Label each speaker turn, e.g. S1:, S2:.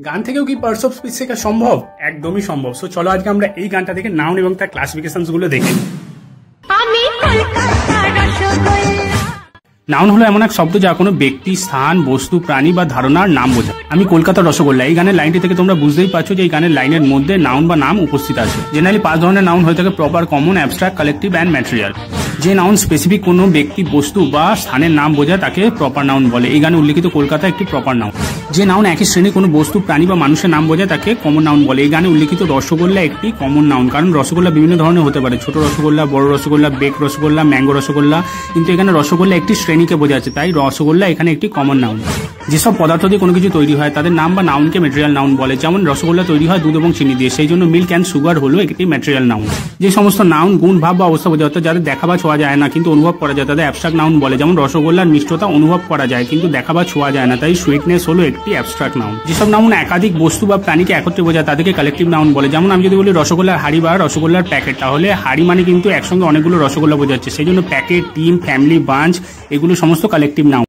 S1: গান থেকেও কি পার্টস অফ স্পিচ শেখা সম্ভব? একদমই সম্ভব। সো চলো আজকে আমরা এই গানটা থেকে নাউন এবং তার ক্লাসিফিকেশনস গুলো দেখি। নাউন হলো এমন এক শব্দ যা কোনো ব্যক্তি, স্থান, বস্তু, প্রাণী বা ধারণার নাম বোঝায়। আমি কলকাতার রসগোল্লা, এই গানের লাইনটি থেকে তোমরা বুঝতেই পারছো যে এই গানের লাইনের মধ্যে নাউন বা নাম উপস্থিত আছে। জেনারেলি 5 ধরনের নাউন হয়ে থাকে: proper, common, abstract, collective and material. যে নাউন স্পেসিফিক কোনো ব্যক্তি, বস্তু বা স্থানের নাম বোঝায় তাকে প্রপার নাউন বলে। এই গানে উল্লেখিত কলকাতা একটি প্রপার নাউন। যে নাউন একই শ্রেণীর কোনো বস্তু, প্রাণী বা মানুষের নাম বোঝায় তাকে কমন নাউন বলে। এই গানে উল্লেখিত রসগোল্লা একটি কমন নাউন, কারণ রসগোল্লা বিভিন্ন ধরনের হতে পারে: ছোট রসগোল্লা, বড় রসগোল্লা, বেক রসগোল্লা, ম্যাঙ্গো রসগোল্লা। কিন্তু এখানে রসগোল্লা একটি শ্রেণীকে বোঝাচ্ছে, তাই রসগোল্লা এখানে একটি কমন নাউন। যেসব পদার্থ দিয়ে কোনো কিছু তৈরি হয় তাদের নাম বা নাউনকে ম্যাটেরিয়াল নাউন বলে। যেমন রসগোল্লা তৈরি হয় দুধ এবং চিনি দিয়ে, সেই জন্য মিল্ক অ্যান্ড সুগার হলো একটি ম্যাটেরিয়াল নাউন। যে সমস্ত নাউন গুণ, ভাব বা অবস্থা বোঝায়, অর্থাৎ যাদের দেখা বা ছোঁয়া যায় না কিন্তু অনুভব করা যায়, তাদের অ্যাবস্ট্রাক্ট নাউন বলে। যেমন রসগোল্লার মিষ্টতা অনুভব করা যায় কিন্তু দেখা বা ছোঁয়া যায় না, তাই সুইটনেস হলো একটি অ্যাবস্ট্রাক্ট নাউন। যেসব নাউন একাধিক বস্তু বা প্রাণীকে একত্রে বোঝায় তাদেরকে কালেকটিভ নাউন বলে। যেমন আমি যদি বলি রসগোল্লার হাড়ি বা রসগোল্লার প্যাকেট, তাহলে হাড়ি মানে কিন্তু একসঙ্গে অনেকগুলো রসগোল্লা বোঝাচ্ছে, সেই জন্য প্যাকেট, টিম, ফ্যামিলি, বাঞ্চ এগুলো সমস্ত কালেকটিভ নাউন।